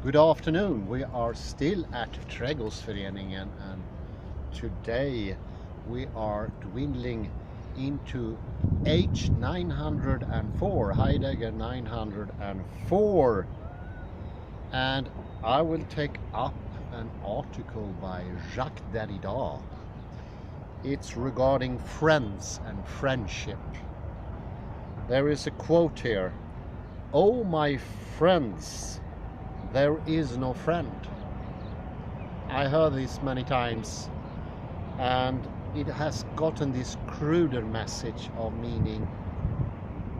Good afternoon. We are still at Trädgårdsföreningen, and today we are dwindling into H904, Heidegger 904, and I will take up an article by Jacques Derrida. It's regarding friends and friendship. There is a quote here: "Oh, my friends, there is no friend." I heard this many times, and it has gotten this cruder message of meaning: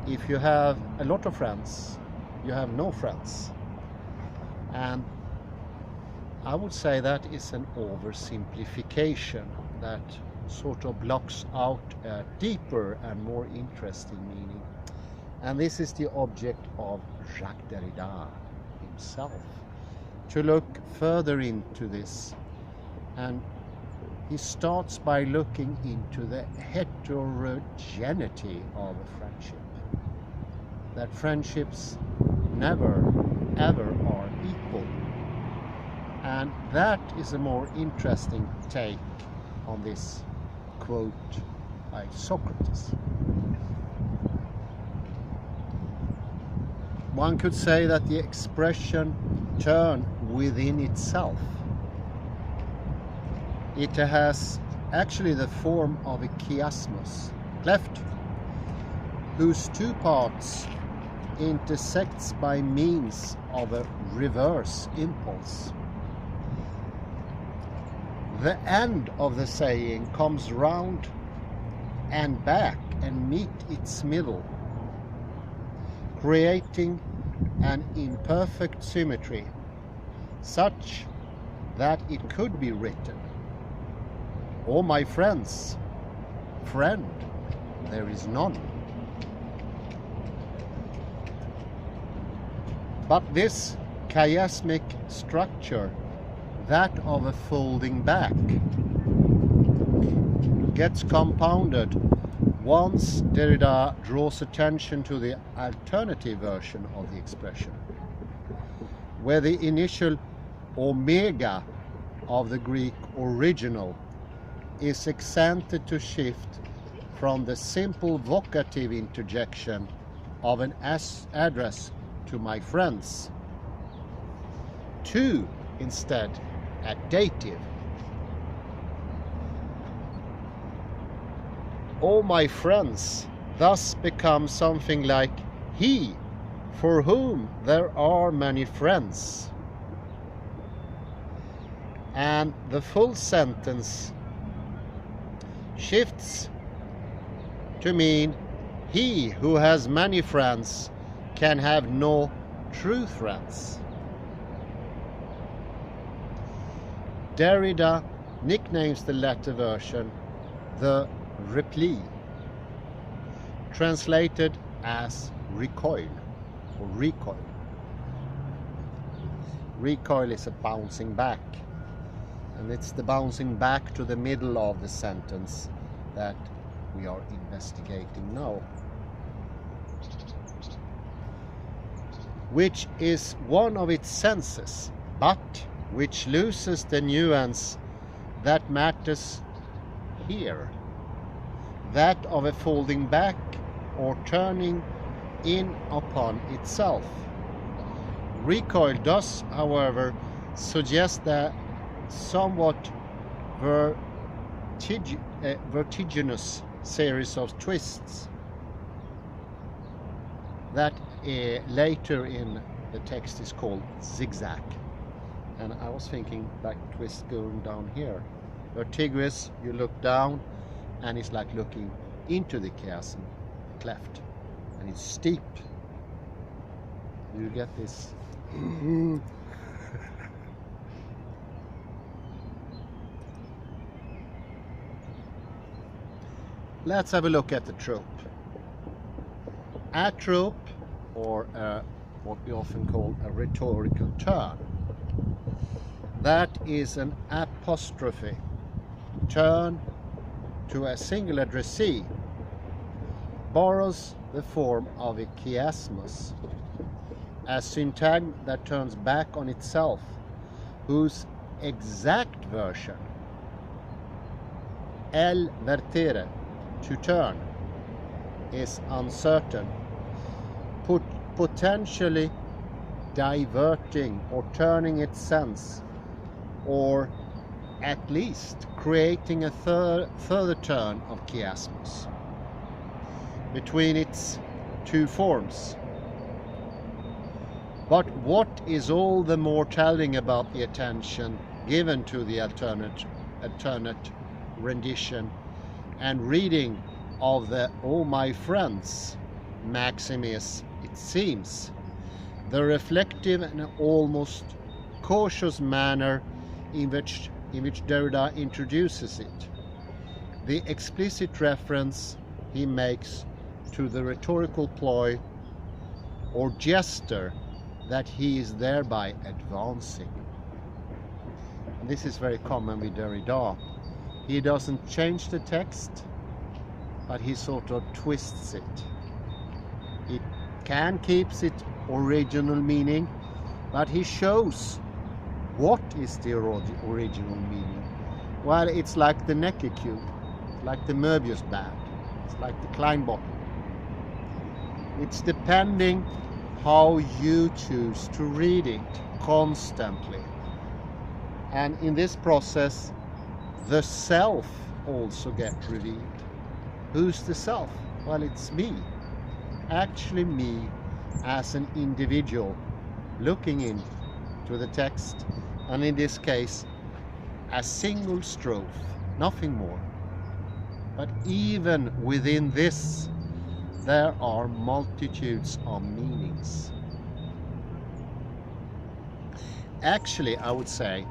if you have a lot of friends, you have no friends. And I would say that is an oversimplification that sort of blocks out a deeper and more interesting meaning. And this is the object of Jacques Derrida himself, to look further into this. And he starts by looking into the heterogeneity of a friendship, that friendships never ever are equal. And that is a more interesting take on this quote by Socrates. One could say that the expression "turn within itself," it has actually the form of a chiasmus, cleft, whose two parts intersects by means of a reverse impulse. The end of the saying comes round and back and meet its middle, creating an imperfect symmetry, such that it could be written: "Oh, my friends, friend there is none." But this chiasmic structure, that of a folding back, gets compounded once Derrida draws attention to the alternative version of the expression, where the initial omega of the Greek original is accented to shift from the simple vocative interjection of an address to "my friends" to instead a dative. "Oh, my friends" thus becomes something like "he for whom there are many friends." And the full sentence shifts to mean "he who has many friends can have no true friends." Derrida nicknames the latter version the repli, translated as recoil or recoil. Recoil is a bouncing back, and it's the bouncing back to the middle of the sentence that we are investigating now, which is one of its senses, but which loses the nuance that matters here, that of a folding back or turning in upon itself. Recoil does, however, suggest that somewhat vertiginous series of twists that later in the text is called zigzag. And I was thinking like twist going down here. Vertiginous, you look down and it's like looking into the chiasm, cleft, and it's steep. You get this. Let's have a look at the trope. A trope, or what we often call a rhetorical turn, that is an apostrophe turn to a single addressee, borrows the form of a chiasmus a syntagm that turns back on itself, whose exact version, el vertere, to turn, is uncertain, potentially diverting or turning its sense, or at least creating a further turn of chiasmus between its two forms. But what is all the more telling about the attention given to the alternate rendition and reading of the "Oh my friends" maxim is, it seems, the reflective and almost cautious manner in which Derrida introduces it, the explicit reference he makes to the rhetorical ploy or gesture that he is thereby advancing. And this is very common with Derrida. He doesn't change the text, but he sort of twists it. It keeps its original meaning, but he shows what is the original meaning. Well, it's like the Necker cube, like the Möbius band, it's like the Klein bottle. It's depending how you choose to read it constantly. And in this process, the self also gets revealed. Who's the self? Well, it's me. Actually me as an individual looking into the text, and in this case a single strophe, nothing more. But even within this there are multitudes of meanings. Actually, I would say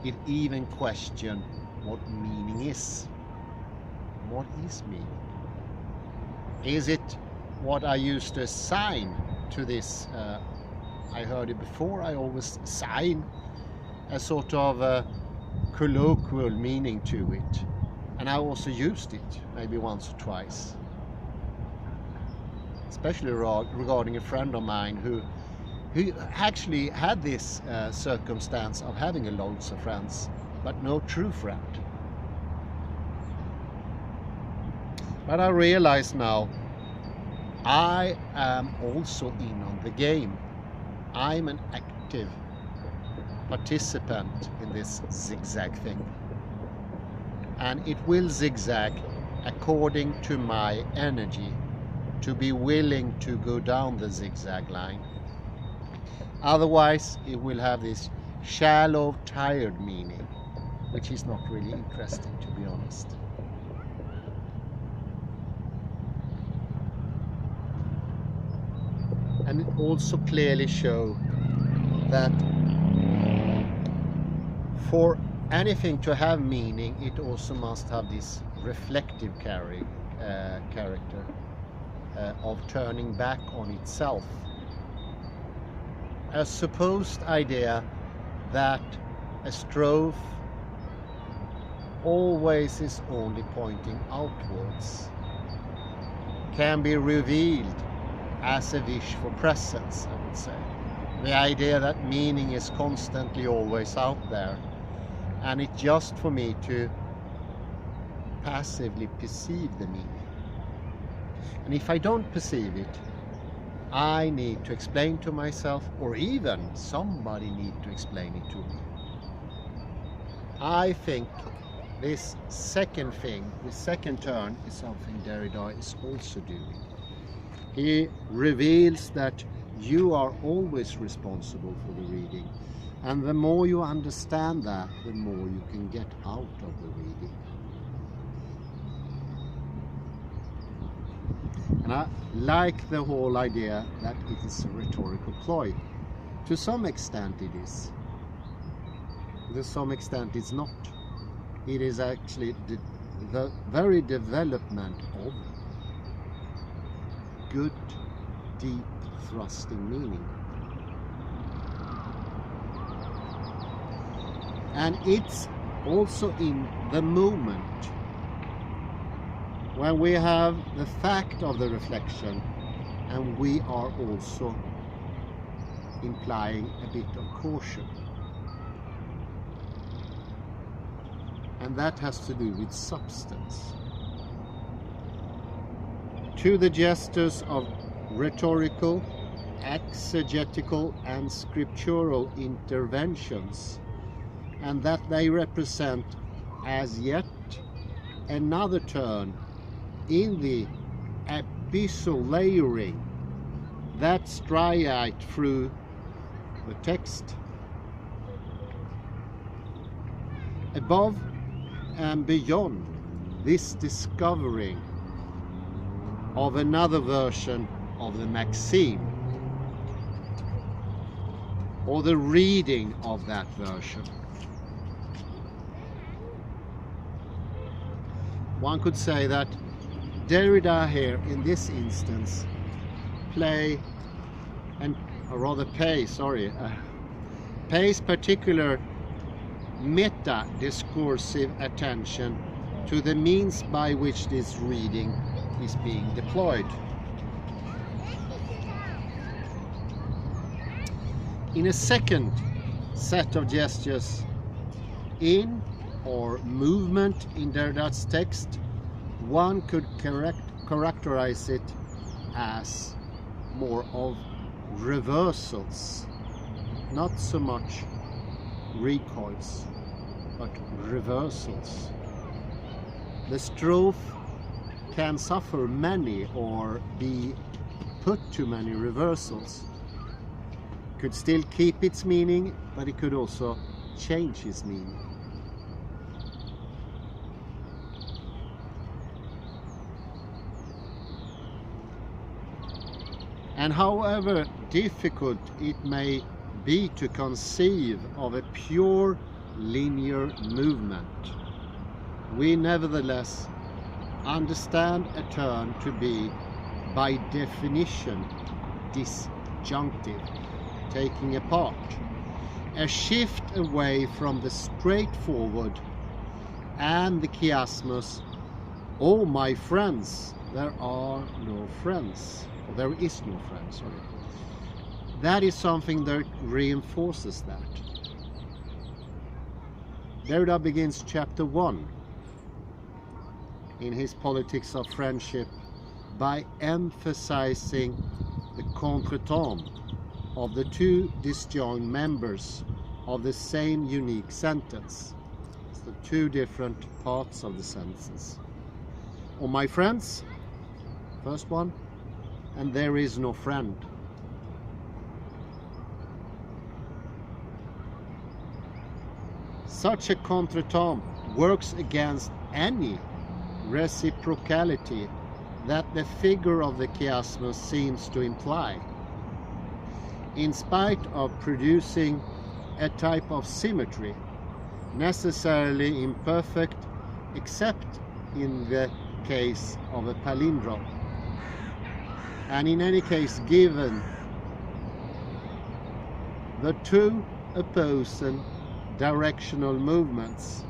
it even questions what meaning is. What is meaning? Is it what I used to assign to this? I heard it before, I always assign a sort of a colloquial meaning to it. And I also used it maybe once or twice. Especially regarding a friend of mine who actually had this circumstance of having loads of friends, but no true friend. But I realize now, I am also in on the game. I'm an active participant in this zigzag thing. And it will zigzag according to my energy, to be willing to go down the zigzag line. Otherwise, it will have this shallow, tired meaning, which is not really interesting, to be honest. And it also clearly shows that for anything to have meaning, it also must have this reflective character of turning back on itself. A supposed idea that a strophe always is only pointing outwards can be revealed as a wish for presence, I would say. The idea that meaning is constantly always out there, and it's just for me to passively perceive the meaning. And if I don't perceive it, I need to explain to myself, or even somebody need to explain it to me. I think this second thing, this second turn, is something Derrida is also doing. He reveals that you are always responsible for the reading, and the more you understand that, the more you can get out of the reading. And I like the whole idea that it is a rhetorical ploy. To some extent it is. To some extent it's not. It is actually the very development of good, deep, thrusting meaning. And it's also in the moment when we have the fact of the reflection, and we are also implying a bit of caution. And that has to do with substance. To the gestures of rhetorical, exegetical and scriptural interventions, and that they represent as yet another turn in the abyssal layering that striate through the text. Above and beyond this discovering of another version of the maxim, or the reading of that version, one could say that Derrida here in this instance pays particular meta-discursive attention to the means by which this reading is being deployed. In a second set of gestures in or movement in Derrida's text, one could characterize it as more of reversals, not so much recoils, but reversals. The strophe can suffer many or be put to many reversals. Could still keep its meaning, but it could also change its meaning. And however difficult it may be to conceive of a pure linear movement, we nevertheless understand a turn to be, by definition, disjunctive, taking apart, a shift away from the straightforward and the chiasmus, "Oh my friends, there are no friends," or "there is no friend," sorry. That is something that reinforces that. Derrida begins chapter 1 in his Politics of Friendship by emphasizing the contretemps of the two disjoint members of the same unique sentence. It's the two different parts of the sentences. "Oh my friends," first one, and "there is no friend." Such a contretemps works against any reciprocality that the figure of the chiasmus seems to imply, in spite of producing a type of symmetry, necessarily imperfect except in the case of a palindrome. And in any case, given the two opposing directional movements,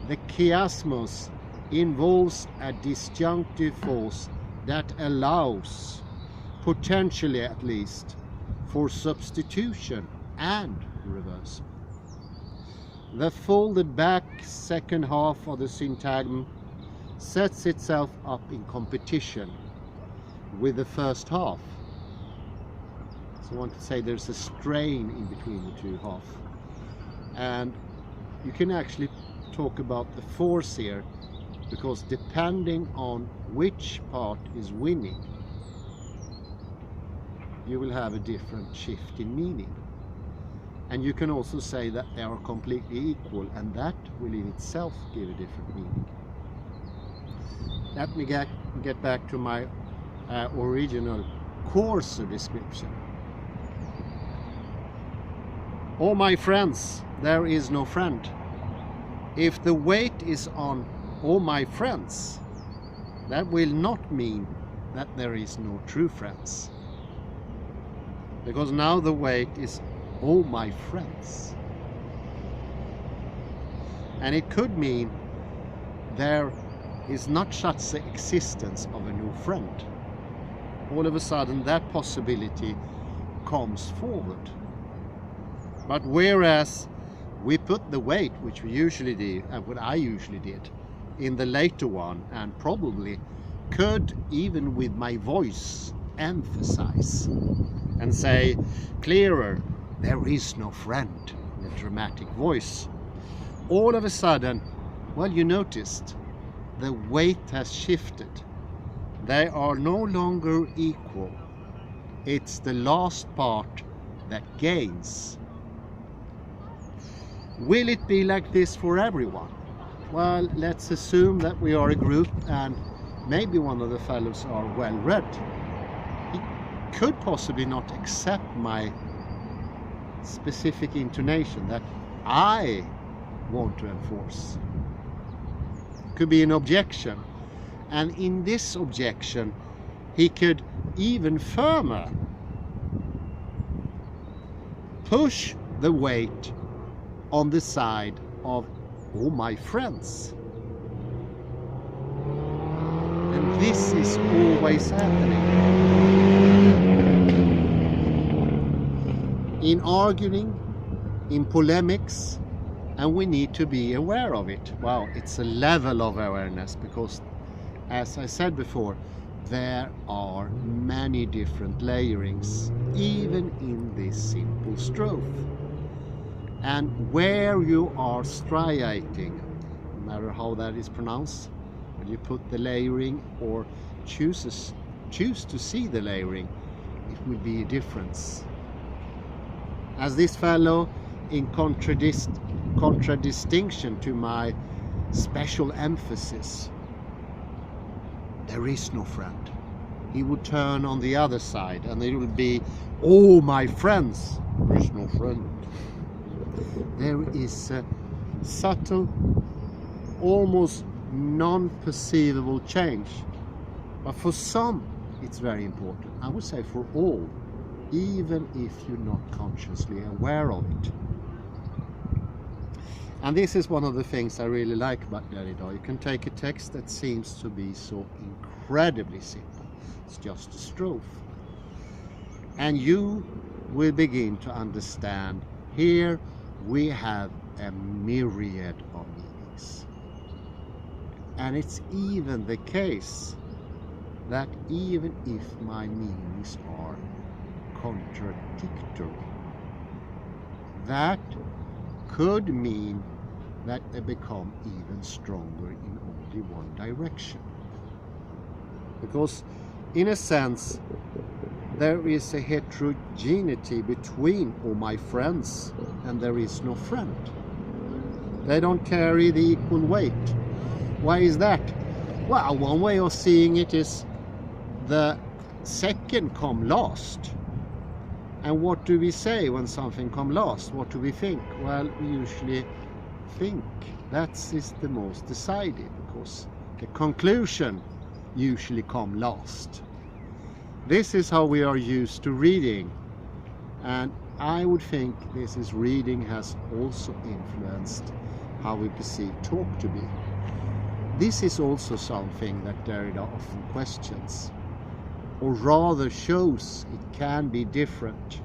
the chiasmus involves a disjunctive force that allows, potentially at least, for substitution and reversal. The folded back second half of the syntagm sets itself up in competition with the first half. So I want to say there's a strain in between the two halves. And you can actually talk about the force here, because depending on which part is winning, you will have a different shift in meaning. And you can also say that they are completely equal, and that will in itself give a different meaning. Let me get back to my original coarser description. "Oh my friends, there is no friend." If the weight is on "oh my friends," that will not mean that there is no true friends, because now the weight is "oh my friends." And it could mean there is not such the existence of a new friend. All of a sudden that possibility comes forward. But whereas we put the weight, which we usually do, and what I usually did, in the later one, and probably could, even with my voice, emphasize and say clearer, there is no friend, in a dramatic voice. All of a sudden, well, you noticed the weight has shifted. They are no longer equal. It's the last part that gains. Will it be like this for everyone? Well, let's assume that we are a group and maybe one of the fellows are well read. He could possibly not accept my specific intonation that I want to enforce. Could be an objection, and in this objection he could even firmer push the weight on the side of all my friends. And this is always happening in arguing, in polemics, and we need to be aware of it. Wow, it's a level of awareness, because as I said before, there are many different layerings even in this simple strophe. And where you are striating, no matter how that is pronounced, when you put the layering or choose to see the layering, it will be a difference. As this fellow, in contradistinction to my special emphasis, there is no friend, he would turn on the other side and it will be, oh my friends, there is no friend. There is a subtle, almost non-perceivable change, but for some it's very important. I would say for all, even if you're not consciously aware of it. And this is one of the things I really like about Derrida. You can take a text that seems to be so incredibly simple, it's just a strophe, and you will begin to understand here we have a myriad of meanings. And it's even the case that even if my meanings are contradictory, that could mean that they become even stronger in only one direction. Because in a sense, there is a heterogeneity between all my friends, and there is no friend. They don't carry the equal weight. Why is that? Well, one way of seeing it is the second come last. And what do we say when something comes last? What do we think? Well, we usually think that is the most decided, because the conclusion usually comes last. This is how we are used to reading, and I would think this is reading has also influenced how we perceive talk to be. This is also something that Derrida often questions, or rather shows it can be different.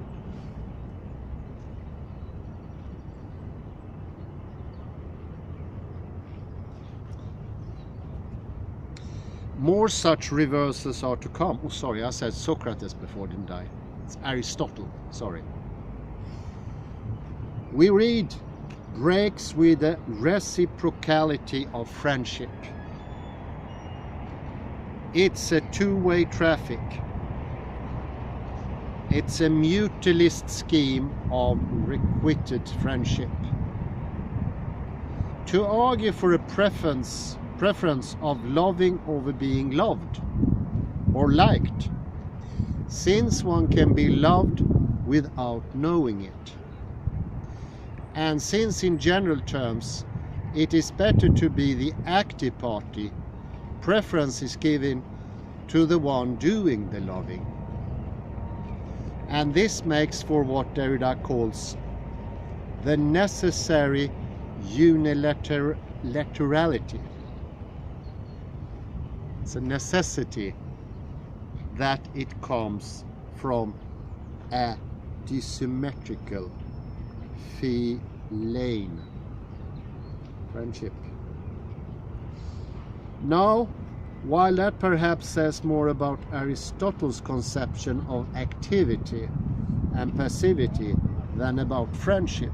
More such reversals are to come. Oh, sorry, I said Socrates before, didn't I? It's Aristotle, sorry. We read, breaks with the reciprocality of friendship. It's a two-way traffic. It's a mutualist scheme of requited friendship. To argue for a preference of loving over being loved or liked, since one can be loved without knowing it. And since in general terms it is better to be the active party, preference is given to the one doing the loving. And this makes for what Derrida calls the necessary unilaterality. It's a necessity that it comes from a the symmetrical philane, friendship. Now, while that perhaps says more about Aristotle's conception of activity and passivity than about friendship,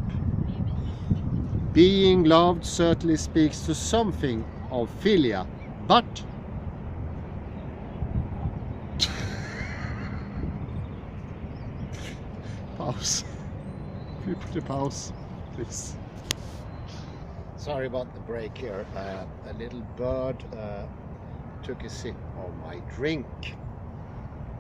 being loved certainly speaks to something of philia, but pause. If you put a pause, please. Sorry about the break here. A little bird took a sip of my drink,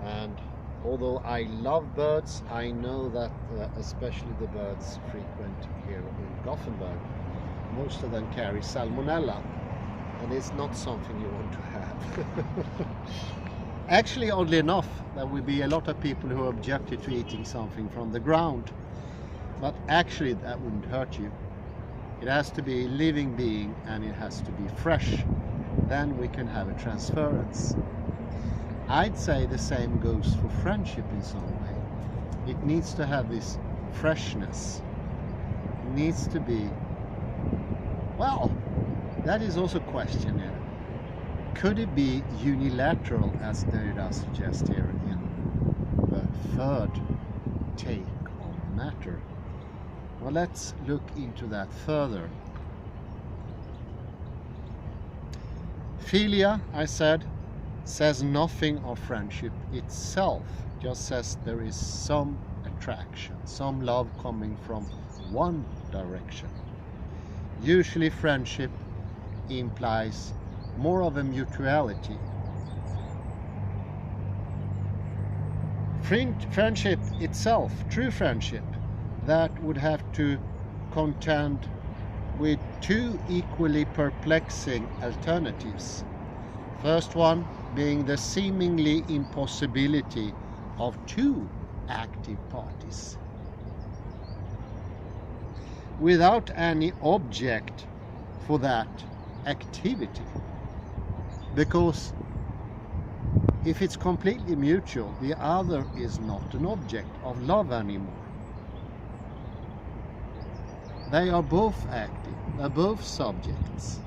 and although I love birds, I know that especially the birds frequent here in Gothenburg, most of them carry salmonella, and it's not something you want to have. Actually, oddly enough, there will be a lot of people who objected to eating something from the ground, but actually that wouldn't hurt you. It has to be a living being and it has to be fresh. Then we can have a transference. I'd say the same goes for friendship in some way. It needs to have this freshness. It needs to be, well, that is also a question here. Could it be unilateral, as Derrida suggests here in the third take on matter? Well, let's look into that further. Philia, I said, says nothing of friendship itself, just says there is some attraction, some love coming from one direction. Usually friendship implies more of a mutuality. Friendship itself, true friendship, that would have to contend with two equally perplexing alternatives. First one being the seemingly impossibility of two active parties without any object for that activity. Because if it's completely mutual, the other is not an object of love anymore. They are both active, they're both subjects,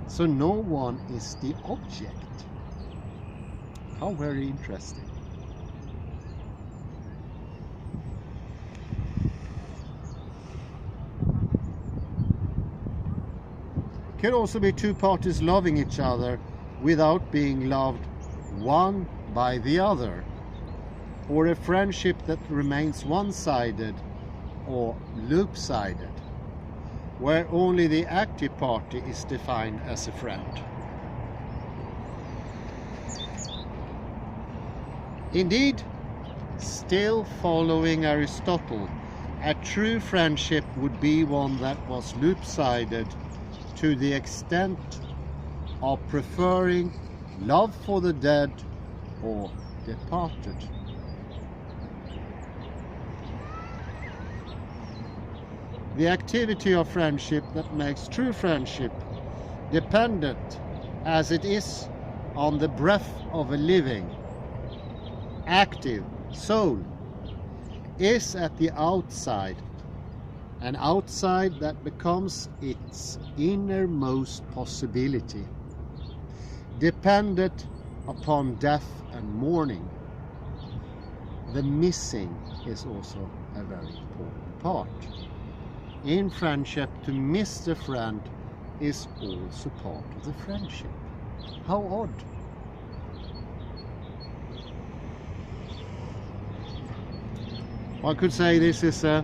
so no one is the object. How very interesting. Can also be two parties loving each other without being loved one by the other, or a friendship that remains one-sided or loop-sided, where only the active party is defined as a friend. Indeed, still following Aristotle, a true friendship would be one that was loop-sided to the extent of preferring love for the dead or departed. The activity of friendship that makes true friendship dependent as it is on the breath of a living, active soul is at the outside, an outside that becomes its innermost possibility, dependent upon death and mourning. The missing is also a very important part. In friendship, to miss the friend is also part of the friendship. How odd. One could say this is a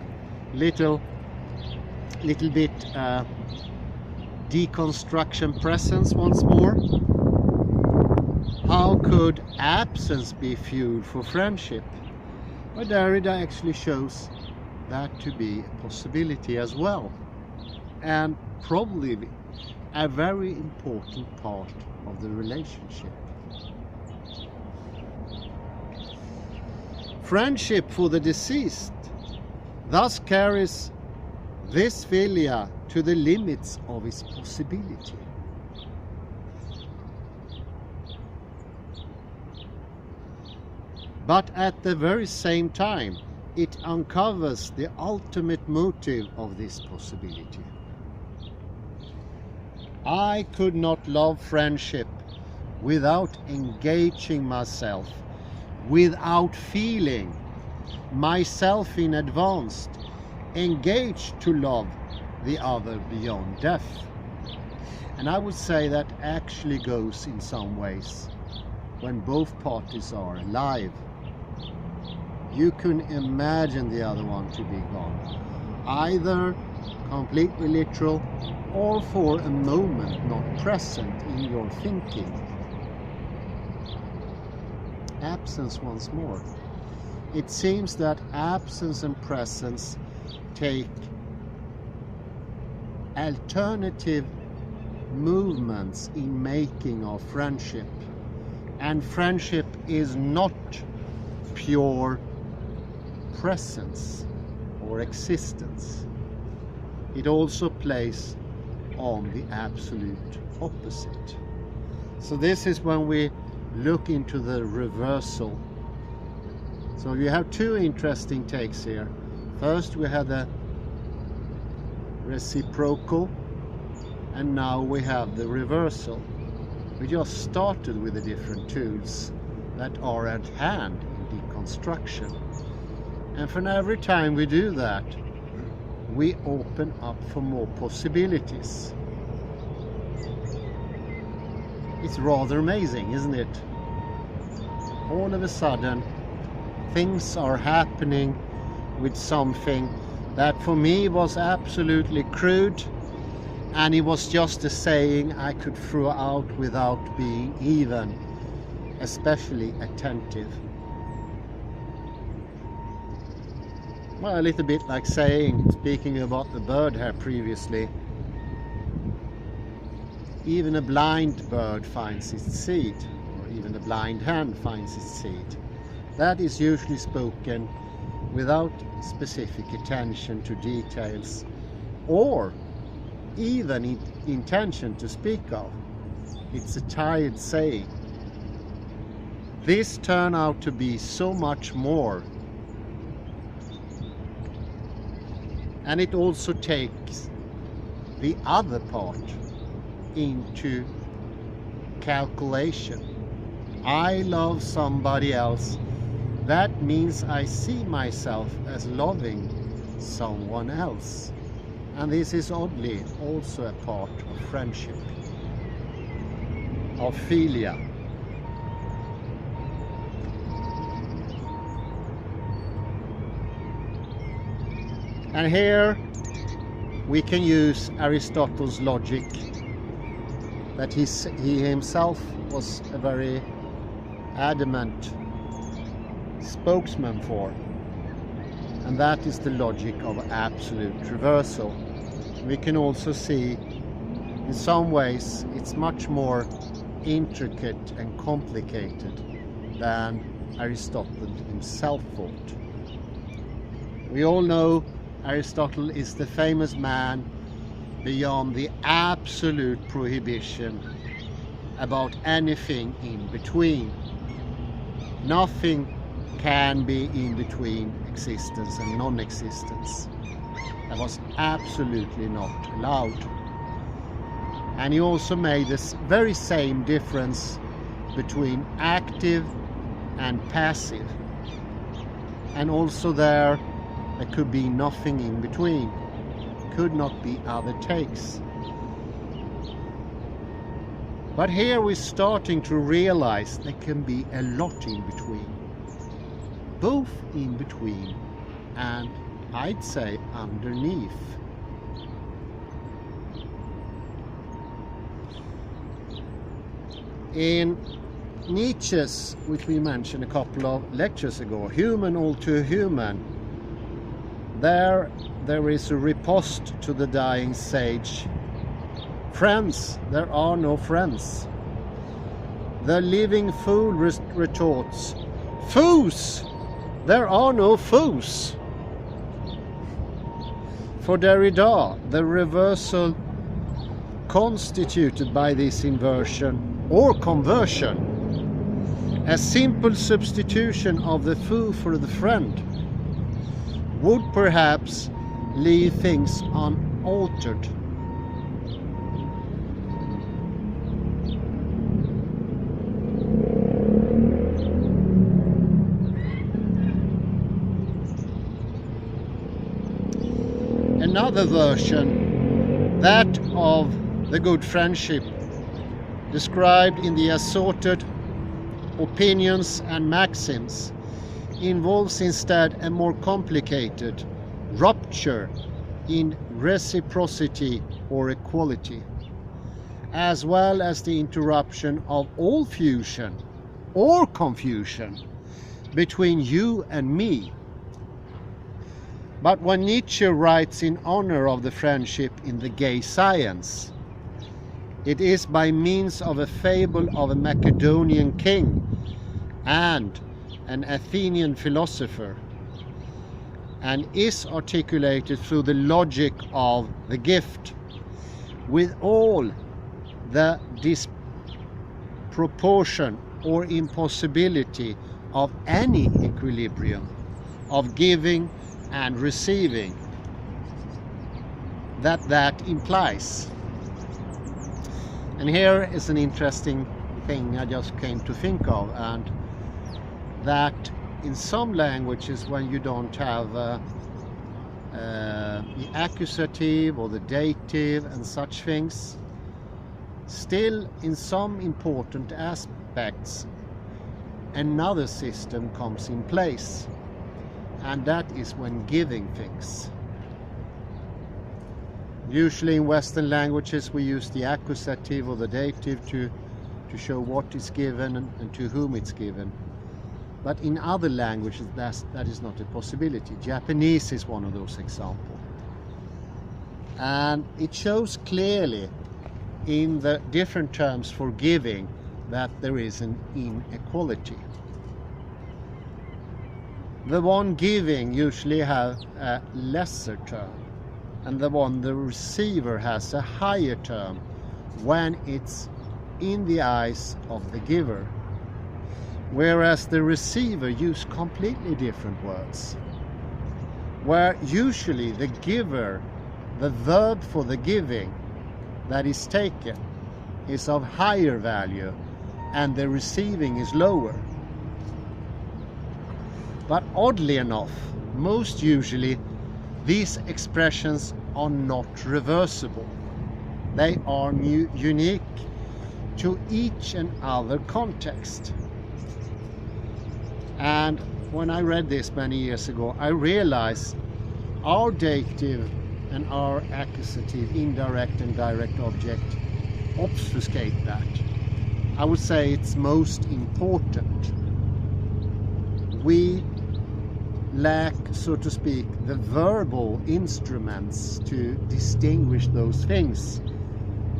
little bit deconstruction presence once more. How could absence be fuel for friendship? Well, Derrida actually shows that to be a possibility as well, and probably a very important part of the relationship. Friendship for the deceased thus carries this philia to the limits of its possibility. But at the very same time, it uncovers the ultimate motive of this possibility. I could not love friendship without engaging myself, without feeling myself in advance, engaged to love the other beyond death. And I would say that actually goes in some ways when both parties are alive. You can imagine the other one to be gone, either completely literal or for a moment not present in your thinking. Absence once more. It seems that absence and presence take alternative movements in making of friendship, and friendship is not pure presence or existence. It also plays on the absolute opposite. So this is when we look into the reversal. So you have two interesting takes here. First we had the reciprocal, and now we have the reversal. We just started with the different tools that are at hand in deconstruction. And for every time we do that, we open up for more possibilities. It's rather amazing, isn't it? All of a sudden, things are happening with something that for me was absolutely crude, and it was just a saying I could throw out without being even especially attentive. Well, a little bit like saying, speaking about the bird here previously, even a blind bird finds its seed, or even a blind hen finds its seed. That is usually spoken without specific attention to details or even intention to speak of. It's a tired saying. This turned out to be so much more. And it also takes the other part into calculation. I love somebody else. That means I see myself as loving someone else. And this is oddly also a part of friendship, of philia. And here we can use Aristotle's logic that he himself was a very adamant spokesman for, and that is the logic of absolute reversal. We can also see in some ways it's much more intricate and complicated than Aristotle himself thought. We all know Aristotle is the famous man beyond the absolute prohibition about anything in between. Nothing can be in between existence and non-existence. That was absolutely not allowed. And he also made this very same difference between active and passive. And also there could be nothing in between. Could not be other takes. But here we're starting to realize there can be a lot in between. Both in between and I'd say underneath. In Nietzsche's, which we mentioned a couple of lectures ago, Human All Too Human, there is a riposte to the dying sage. Friends, there are no friends. The living fool retorts, fools, there are no fools. For Derrida, the reversal constituted by this inversion or conversion, a simple substitution of the fool for the friend, would perhaps leave things unaltered. Another version, that of the good friendship, described in the assorted opinions and maxims, involves instead a more complicated rupture in reciprocity or equality, as well as the interruption of all fusion or confusion between you and me. But when Nietzsche writes in honor of the friendship in The Gay Science, it is by means of a fable of a Macedonian king and an Athenian philosopher, and is articulated through the logic of the gift, with all the disproportion or impossibility of any equilibrium of giving and receiving that implies. And here is an interesting thing I just came to think of, and that in some languages, when you don't have the accusative or the dative and such things, still in some important aspects another system comes in place, and that is when giving things. Usually in Western languages we use the accusative or the dative to show what is given and to whom it's given. But in other languages that is not a possibility. Japanese is one of those examples. And it shows clearly in the different terms for giving that there is an inequality. The one giving usually has a lesser term, and the receiver has a higher term when it's in the eyes of the giver, whereas the receiver uses completely different words, where usually the giver, the verb for the giving that is taken, is of higher value and the receiving is lower. But oddly enough, most usually these expressions are not reversible. They are unique to each and other context. And when I read this many years ago, I realized our dative and our accusative, indirect and direct object, obfuscate that. I would say it's most important. We lack, so to speak, the verbal instruments to distinguish those things.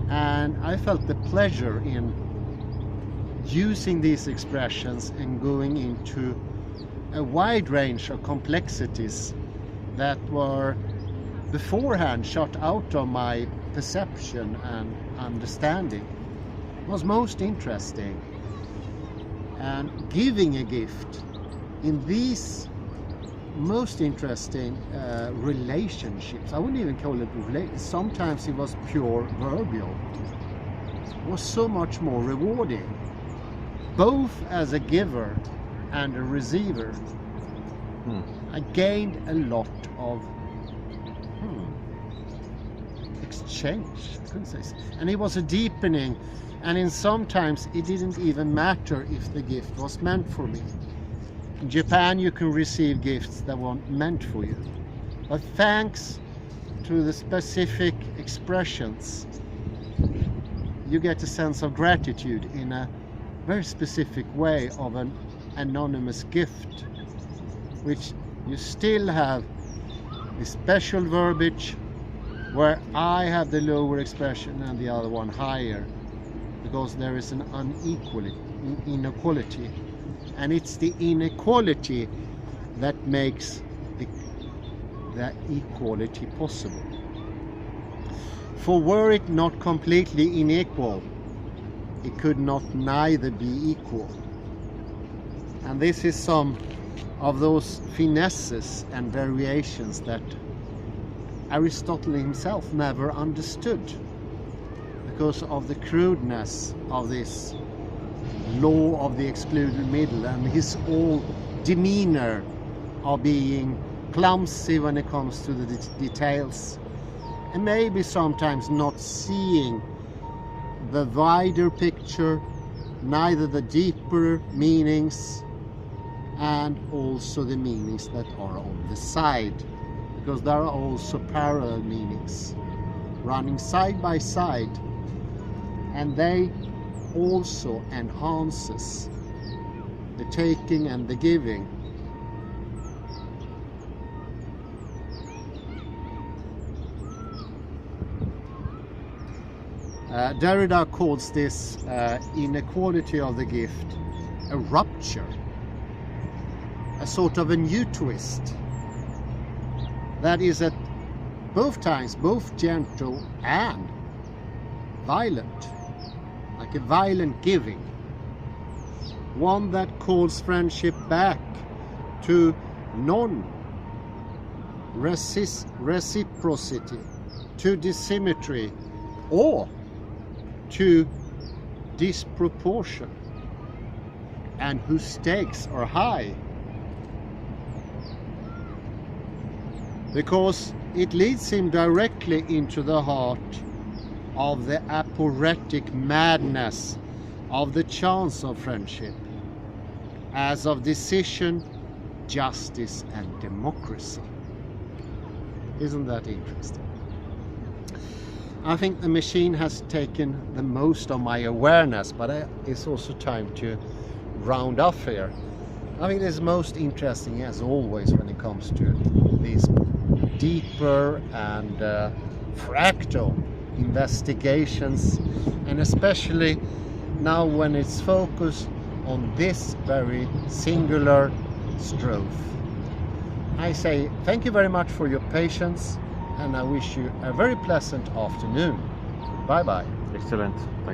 And I felt the pleasure in using these expressions and going into a wide range of complexities that were beforehand shut out of my perception and understanding. It was most interesting. And giving a gift in these most interesting relationships, I wouldn't even call it relationships, sometimes it was pure verbal, was so much more rewarding, both as a giver and a receiver. I gained a lot of exchange, I couldn't say so. And it was a deepening, and in sometimes it didn't even matter if the gift was meant for me. In Japan you can receive gifts that weren't meant for you, but thanks to the specific expressions you get a sense of gratitude in a very specific way of an anonymous gift, which you still have the special verbiage where I have the lower expression and the other one higher, because there is an inequality. And it's the inequality that makes the equality possible. For were it not completely unequal, it could not neither be equal. And this is some of those finesses and variations that Aristotle himself never understood because of the crudeness of this law of the excluded middle and his whole demeanor of being clumsy when it comes to the details, and maybe sometimes not seeing the wider picture, neither the deeper meanings and also the meanings that are on the side, because there are also parallel meanings running side by side, and they also enhances the taking and the giving. Derrida calls this inequality of the gift a rupture, a sort of a new twist that is at both times both gentle and violent, like a violent giving, one that calls friendship back to non-reciprocity, to dissymmetry, or to disproportion, and whose stakes are high, because it leads him directly into the heart of the aporetic madness of the chance of friendship, as of decision, justice, and democracy. Isn't that interesting? I think the machine has taken the most of my awareness, but it's also time to round off here. I think it's most interesting, as always, when it comes to these deeper and fractal investigations, and especially now when it's focused on this very singular strophe. I say thank you very much for your patience, and I wish you a very pleasant afternoon. Bye bye. Excellent. Thank you.